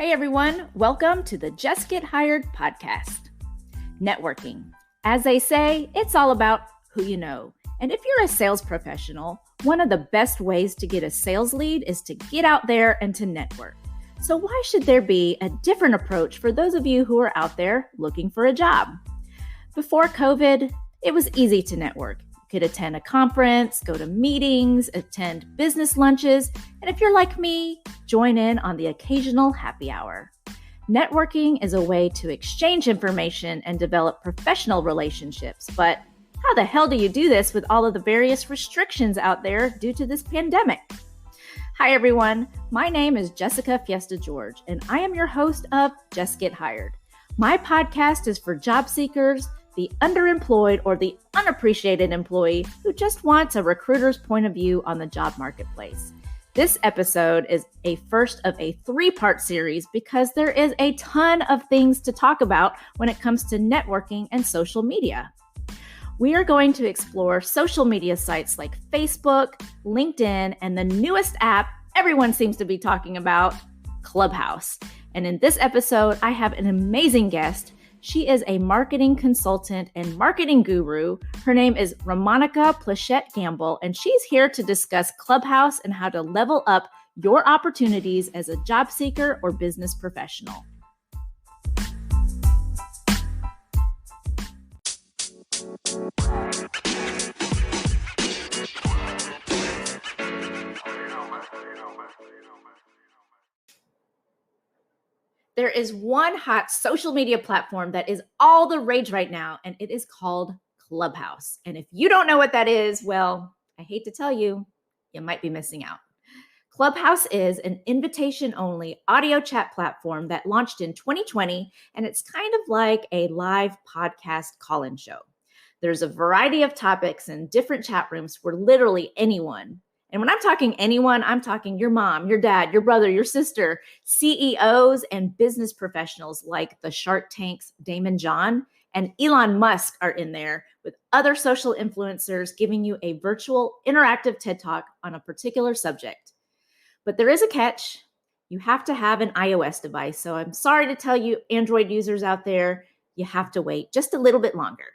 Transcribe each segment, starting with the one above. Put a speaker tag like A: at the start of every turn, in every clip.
A: Hey everyone, welcome to the Just Get Hired podcast. Networking. As they say, it's all about who you know. And if you're a sales professional, one of the best ways to get a sales lead is to get out there and to network. So why should there be a different approach for those of you who are out there looking for a job? Before COVID, it was easy to network. You could attend a conference, go to meetings, attend business lunches, and if you're like me, join in on the occasional happy hour. Networking is a way to exchange information and develop professional relationships, but how the hell do you do this with all of the various restrictions out there due to this pandemic? Hi everyone, my name is Jessica Fiesta George, and I am your host of Just Get Hired. My podcast is for job seekers, the underemployed, or the unappreciated employee who just wants a recruiter's point of view on the job marketplace. This episode is a first of a 3-part series because there is a ton of things to talk about when it comes to networking and social media. We are going to explore social media sites like Facebook, LinkedIn, and the newest app everyone seems to be talking about, Clubhouse. And in this episode, I have an amazing guest. She is a marketing consultant and marketing guru. Her name is Ramonica Plachette Gamble, and she's here to discuss Clubhouse and how to level up your opportunities as a job seeker or business professional. There is one hot social media platform that is all the rage right now, and it is called Clubhouse. And if you don't know what that is, well, I hate to tell you, you might be missing out. Clubhouse is an invitation-only audio chat platform that launched in 2020, and it's kind of like a live podcast call-in show. There's a variety of topics and different chat rooms for literally anyone. And when I'm talking anyone, I'm talking your mom, your dad, your brother, your sister, CEOs, and business professionals like the Shark Tank's Damon John and Elon Musk are in there with other social influencers giving you a virtual interactive TED Talk on a particular subject. But there is a catch. You have to have an iOS device. So I'm sorry to tell you Android users out there, you have to wait just a little bit longer.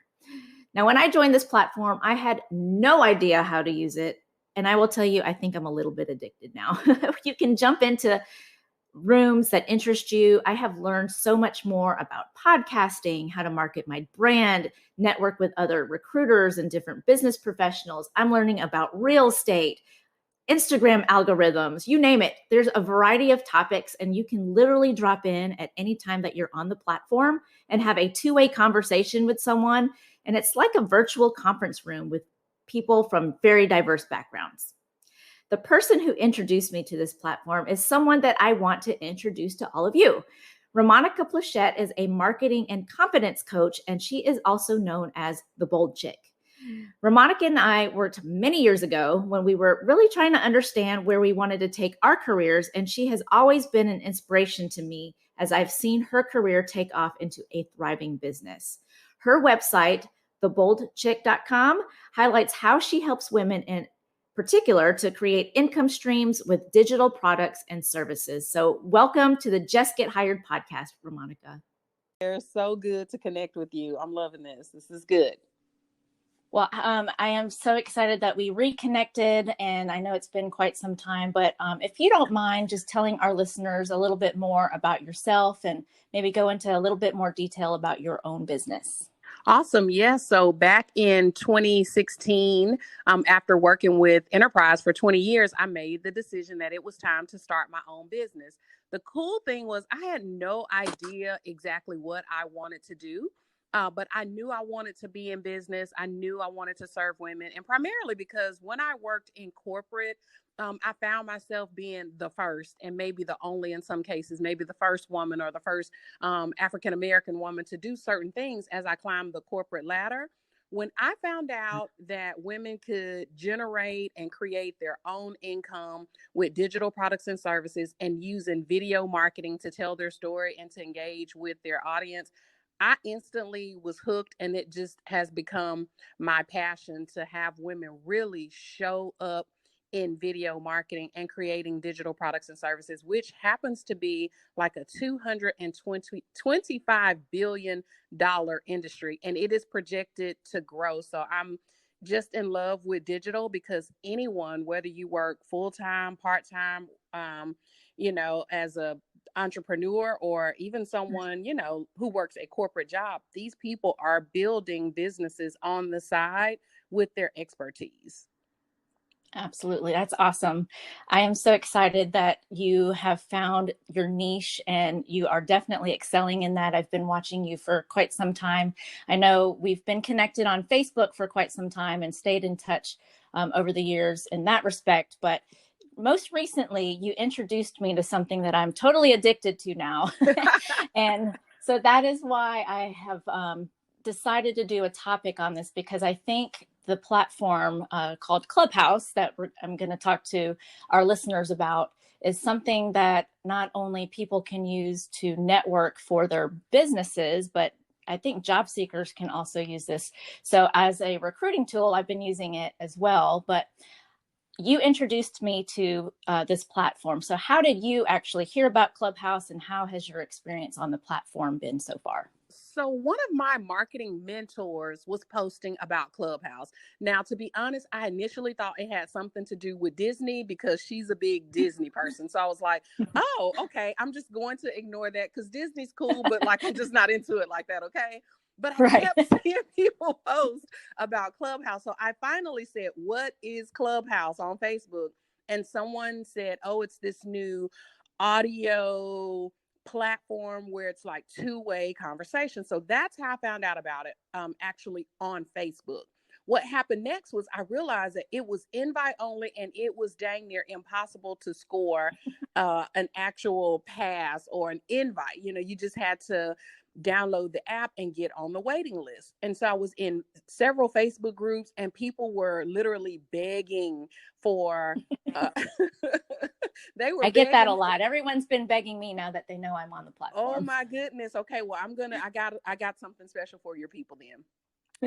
A: Now, when I joined this platform, I had no idea how to use it. And I will tell you, I think I'm a little bit addicted now. You can jump into rooms that interest you. I have learned so much more about podcasting, how to market my brand, network with other recruiters and different business professionals. I'm learning about real estate, Instagram algorithms, you name it. There's a variety of topics, and you can literally drop in at any time that you're on the platform and have a two-way conversation with someone. And it's like a virtual conference room with people from very diverse backgrounds. The person who introduced me to this platform is someone that I want to introduce to all of you. Ramonica Plachette is a marketing and confidence coach, and she is also known as the Bold Chick. Ramonica and I worked many years ago when we were really trying to understand where we wanted to take our careers, and she has always been an inspiration to me as I've seen her career take off into a thriving business. Her website, theboldchick.com, highlights how she helps women in particular to create income streams with digital products and services. So welcome to the Just Get Hired podcast, Ramonica.
B: They're so good to connect with you. I'm loving this. This is good.
A: Well, I am so excited that we reconnected, and I know it's been quite some time, but if you don't mind just telling our listeners a little bit more about yourself and maybe go into a little bit more detail about your own business.
B: Awesome. Yes. So back in 2016, after working with Enterprise for 20 years, I made the decision that it was time to start my own business. The cool thing was I had no idea exactly what I wanted to do. But I knew I wanted to be in business. I knew I wanted to serve women, and primarily because when I worked in corporate, I found myself being the first and maybe the only in some cases, maybe the first woman or the first African-American woman to do certain things as I climbed the corporate ladder. When I found out that women could generate and create their own income with digital products and services and using video marketing to tell their story and to engage with their audience, I instantly was hooked, and it just has become my passion to have women really show up in video marketing and creating digital products and services, which happens to be like a $225 billion industry. And it is projected to grow. So I'm just in love with digital because anyone, whether you work full-time, part-time, as a entrepreneur or even someone, who works a corporate job, these people are building businesses on the side with their expertise.
A: Absolutely. That's awesome. I am so excited that you have found your niche and you are definitely excelling in that. I've been watching you for quite some time. I know we've been connected on Facebook for quite some time and stayed in touch over the years in that respect. But most recently, you introduced me to something that I'm totally addicted to now. And so that is why I have decided to do a topic on this, because I think the platform called Clubhouse that I'm going to talk to our listeners about is something that not only people can use to network for their businesses, but I think job seekers can also use this. So as a recruiting tool, I've been using it as well. But you introduced me to this platform. So how did you actually hear about Clubhouse, and how has your experience on the platform been so far?
B: So one of my marketing mentors was posting about Clubhouse. Now, to be honest, I initially thought it had something to do with Disney because she's a big Disney person. So I was like, oh, okay, I'm just going to ignore that because Disney's cool, but like I'm just not into it like that, okay? But I
A: Right.
B: kept seeing people post about Clubhouse. So I finally said, what is Clubhouse on Facebook? And someone said, oh, it's this new audio platform where it's like two-way conversation. So that's how I found out about it, actually on Facebook. What happened next was I realized that it was invite only and it was dang near impossible to score an actual pass or an invite. You just had to download the app and get on the waiting list. And so I was in several Facebook groups and people were literally begging for they were
A: I get that a
B: begging.
A: lot. Everyone's been begging me now that they know I'm on the
B: Oh
A: platform.
B: my goodness. Okay, well, I got something special for your people then.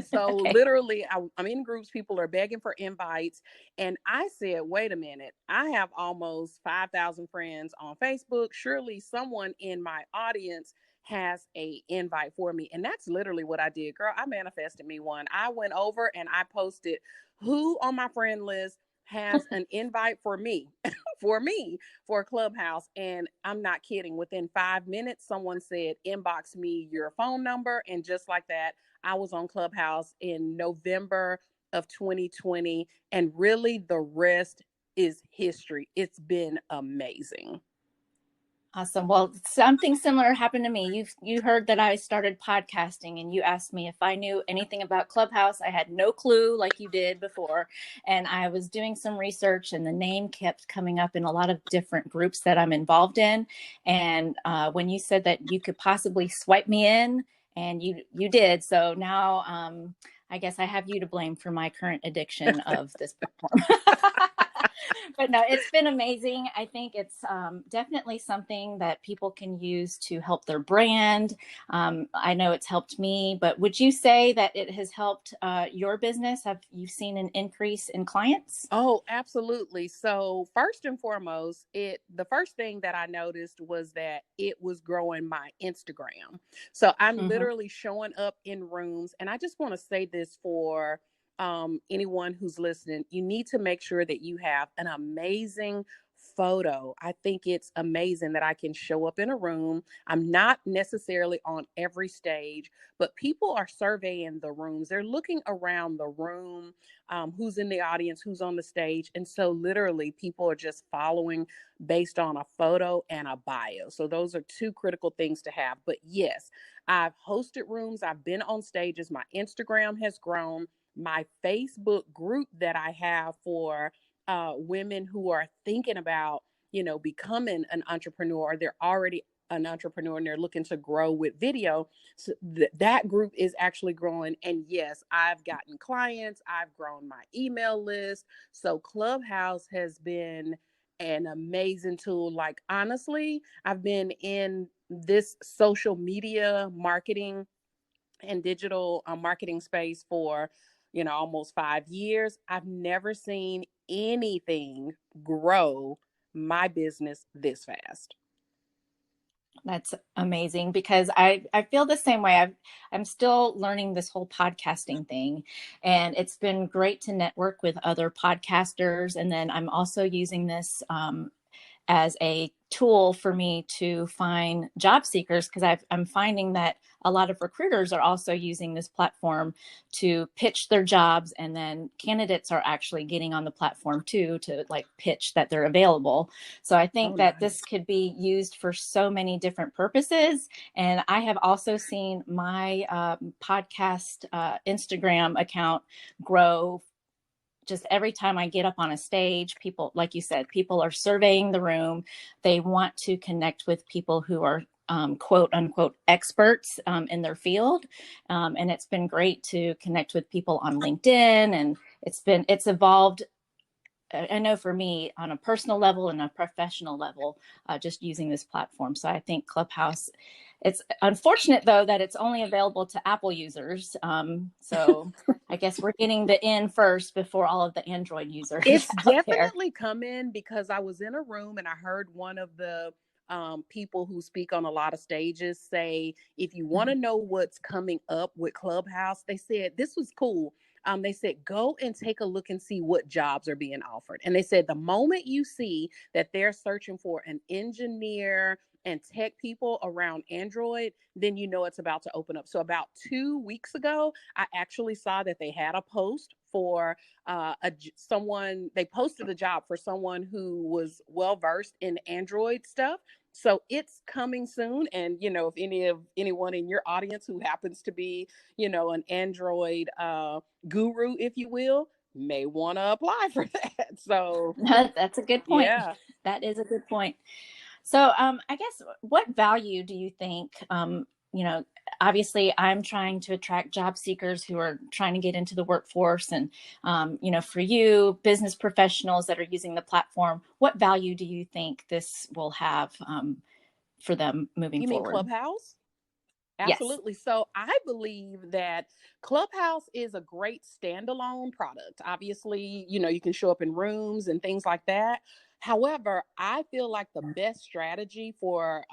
B: So
A: Okay.
B: literally, I'm in groups. People are begging for invites, and I said, "Wait a minute! I have almost 5,000 friends on Facebook. Surely someone in my audience has a invite for me." And that's literally what I did, girl. I manifested me one. I went over and I posted who on my friend list has an invite for me, for Clubhouse. And I'm not kidding. Within 5 minutes, someone said, "Inbox me your phone number," and just like that, I was on Clubhouse in November of 2020, and really the rest is history. It's been amazing.
A: Awesome. Well, something similar happened to me. You heard that I started podcasting, and you asked me if I knew anything about Clubhouse. I had no clue, like you did before, and I was doing some research, and the name kept coming up in a lot of different groups that I'm involved in. And when you said that you could possibly swipe me in, and you did, so now I guess I have you to blame for my current addiction of this platform. But no, it's been amazing. I think it's definitely something that people can use to help their brand. I know it's helped me, but would you say that it has helped your business? Have you seen an increase in clients?
B: Oh, absolutely. So first and foremost, the first thing that I noticed was that it was growing my Instagram. So I'm
A: Mm-hmm.
B: literally showing up in rooms, and I just want to say this for anyone who's listening. You need to make sure that you have an amazing photo. I think it's amazing that I can show up in a room. I'm not necessarily on every stage, but people are surveying the rooms. They're looking around the room, who's in the audience, who's on the stage. And so literally people are just following based on a photo and a bio. So those are two critical things to have. But yes, I've hosted rooms, I've been on stages, my Instagram has grown. My Facebook group that I have for women who are thinking about, becoming an entrepreneur, or they're already an entrepreneur and they're looking to grow with video. So that group is actually growing. And yes, I've gotten clients, I've grown my email list. So Clubhouse has been an amazing tool. Like, honestly, I've been in this social media marketing and digital marketing space for almost 5 years. I've never seen anything grow my business this fast.
A: That's amazing, because I feel the same way. I'm still learning this whole podcasting thing, and it's been great to network with other podcasters. And then I'm also using this as a tool for me to find job seekers, because I'm finding that a lot of recruiters are also using this platform to pitch their jobs, and then candidates are actually getting on the platform too to like pitch that they're available. So I think that this could be used for so many different purposes. And I have also seen my podcast Instagram account grow. Just every time I get up on a stage, people, like you said, people are surveying the room. They want to connect with people who are quote unquote experts in their field. And it's been great to connect with people on LinkedIn, and it's evolved. I know for me on a personal level and a professional level, just using this platform. So I think Clubhouse, it's unfortunate though that it's only available to Apple users. So I guess we're getting the in first before all of the Android users.
B: It's definitely come in, because I was in a room and I heard one of the people who speak on a lot of stages say, if you want to know what's coming up with Clubhouse, they said this was cool. They said, go and take a look and see what jobs are being offered. And they said, the moment you see that they're searching for an engineer and tech people around Android, then you know it's about to open up. So about 2 weeks ago, I actually saw that they had a post for someone. They posted a job for someone who was well versed in Android stuff. So it's coming soon. And, if anyone in your audience who happens to be, an Android guru, if you will, may want to apply for that. So
A: That's a good point.
B: yeah.
A: That is a good point. So I guess, what value do you think, obviously I'm trying to attract job seekers who are trying to get into the workforce, and, for you, business professionals that are using the platform, what value do you think this will have for them moving forward?
B: You mean Clubhouse?
A: Yes.
B: Absolutely. So I believe that Clubhouse is a great standalone product. Obviously, you can show up in rooms and things like that. However, I feel like the best strategy for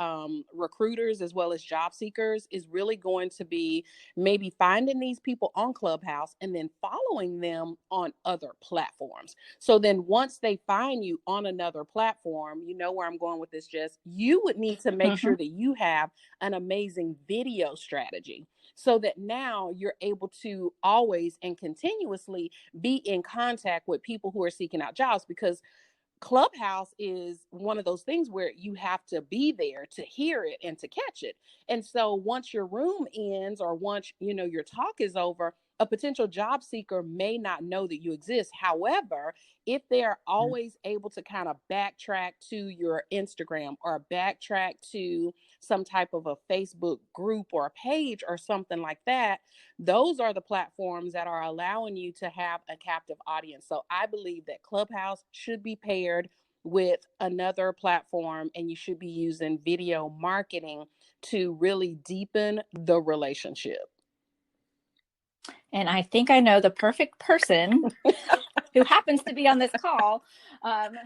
B: recruiters as well as job seekers is really going to be maybe finding these people on Clubhouse and then following them on other platforms. So then once they find you on another platform, you know where I'm going with this, Jess, you would need to make sure that you have an amazing video strategy, so that now you're able to always and continuously be in contact with people who are seeking out jobs, because Clubhouse is one of those things where you have to be there to hear it and to catch it. And so once your room ends, or once, your talk is over, a potential job seeker may not know that you exist. However, if they're always able to kind of backtrack to your Instagram, or backtrack to some type of a Facebook group or a page or something like that, those are the platforms that are allowing you to have a captive audience. So I believe that Clubhouse should be paired with another platform, and you should be using video marketing to really deepen the relationship.
A: And I think I know the perfect person who happens to be on this call,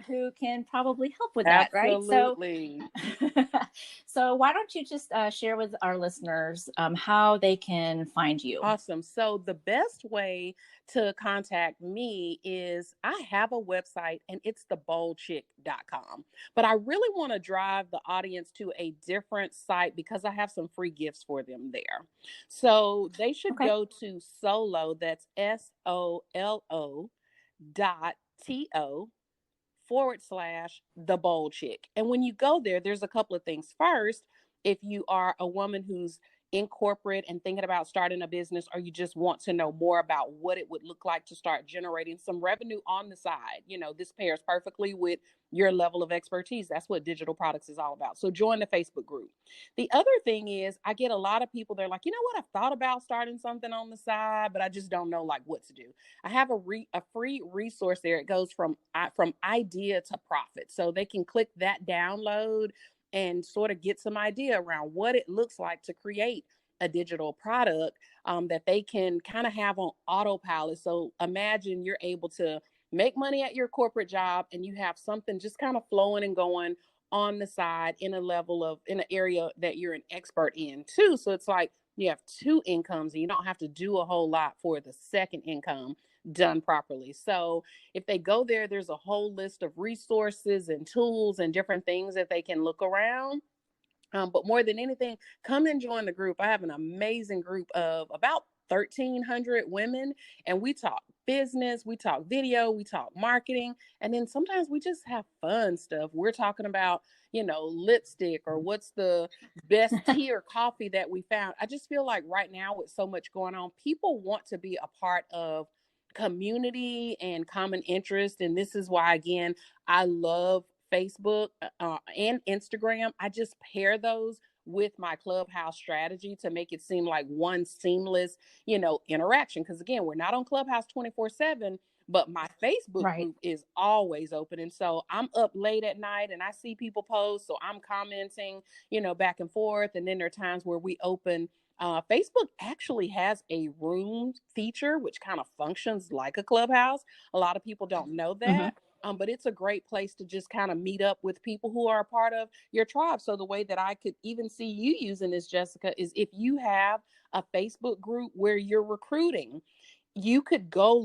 A: who can probably help with that,
B: Absolutely.
A: right? So why don't you just share with our listeners how they can find you?
B: Awesome. So the best way to contact me is, I have a website, and it's theboldchick.com. But I really want to drive the audience to a different site, because I have some free gifts for them there. So they should go to Solo, that's SOLO.TO/The Bold Chick. And when you go there, there's a couple of things. First, if you are a woman who's in corporate and thinking about starting a business, or you just want to know more about what it would look like to start generating some revenue on the side, this pairs perfectly with your level of expertise. That's what digital products is all about. So join the Facebook group. The other thing is, I get a lot of people, they're like, you know what, I've thought about starting something on the side, but I just don't know like what to do. I have a free resource there. It goes from idea to profit. So they can click that download and sort of get some idea around what it looks like to create a digital product that they can kind of have on autopilot. So imagine you're able to make money at your corporate job and you have something just kind of flowing and going on the side in an area that you're an expert in too. So it's like you have two incomes and you don't have to do a whole lot for the second income done properly. So if they go there, there's a whole list of resources and tools and different things that they can look around. But more than anything, come and join the group. I have an amazing group of about 1,300 women, and we talk business, we talk video, we talk marketing, and then sometimes we just have fun stuff. We're talking about, lipstick or what's the best tea or coffee that we found. I just feel like right now with so much going on, people want to be a part of community and common interest. And this is why, again, I love Facebook and Instagram. I just pair those with my Clubhouse strategy to make it seem like one seamless, interaction. Because again, we're not on Clubhouse 24/7, but my Facebook group is always open. And so I'm up late at night and I see people post. So I'm commenting, back and forth. And then there are times where we open. Facebook actually has a room feature, which kind of functions like a Clubhouse. A lot of people don't know that. But it's a great place to just kind of meet up with people who are a part of your tribe. So the way that I could even see you using this, Jessica, is if you have a Facebook group where you're recruiting, you could go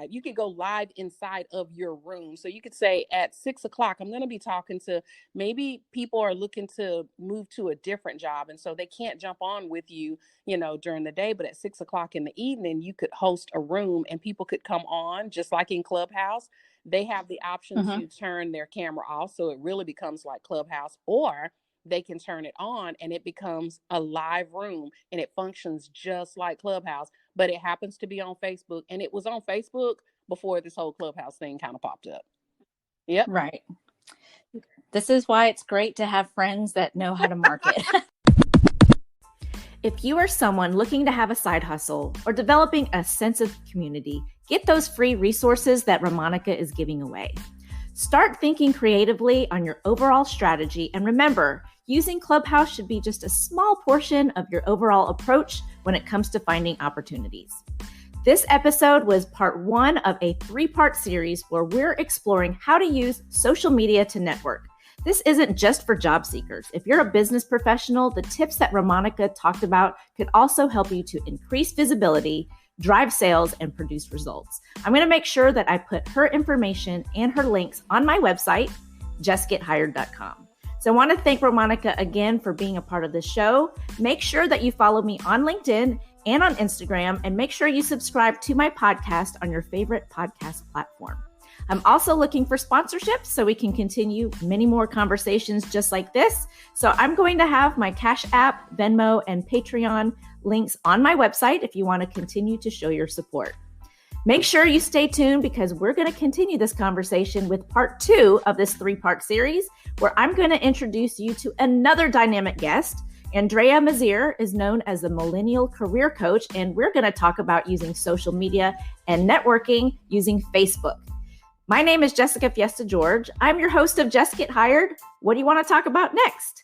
B: you could go live inside of your room. So you could say at 6:00, I'm going to be talking to, maybe people are looking to move to a different job. And so they can't jump on with you, during the day, but at 6:00 in the evening, you could host a room and people could come on just like in Clubhouse. They have the option to turn their camera off. So it really becomes like Clubhouse, or they can turn it on and it becomes a live room and it functions just like Clubhouse, but it happens to be on Facebook. And it was on Facebook before this whole Clubhouse thing kind of popped up. Yep.
A: Right. This is why it's great to have friends that know how to market. If you are someone looking to have a side hustle or developing a sense of community, get those free resources that Ramonica is giving away. Start thinking creatively on your overall strategy, and remember, using Clubhouse should be just a small portion of your overall approach when it comes to finding opportunities. This episode was part 1 of a 3-part series where we're exploring how to use social media to network. This isn't just for job seekers. If you're a business professional, the tips that Ramonica talked about could also help you to increase visibility, drive sales, and produce results. I'm going to make sure that I put her information and her links on my website, jessgethired.com. So I want to thank Ramonica again for being a part of this show. Make sure that you follow me on LinkedIn and on Instagram, and make sure you subscribe to my podcast on your favorite podcast platform. I'm also looking for sponsorships so we can continue many more conversations just like this. So I'm going to have my Cash App, Venmo, and Patreon links on my website if you want to continue to show your support. Make sure you stay tuned because we're going to continue this conversation with part 2 of this 3-part series, where I'm going to introduce you to another dynamic guest. Andrea Mazier is known as the Millennial Career Coach, and we're going to talk about using social media and networking using Facebook. My name is Jessica Fiesta George. I'm your host of Jess Get Hired. What do you want to talk about next?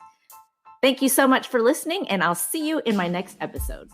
A: Thank you so much for listening, and I'll see you in my next episode.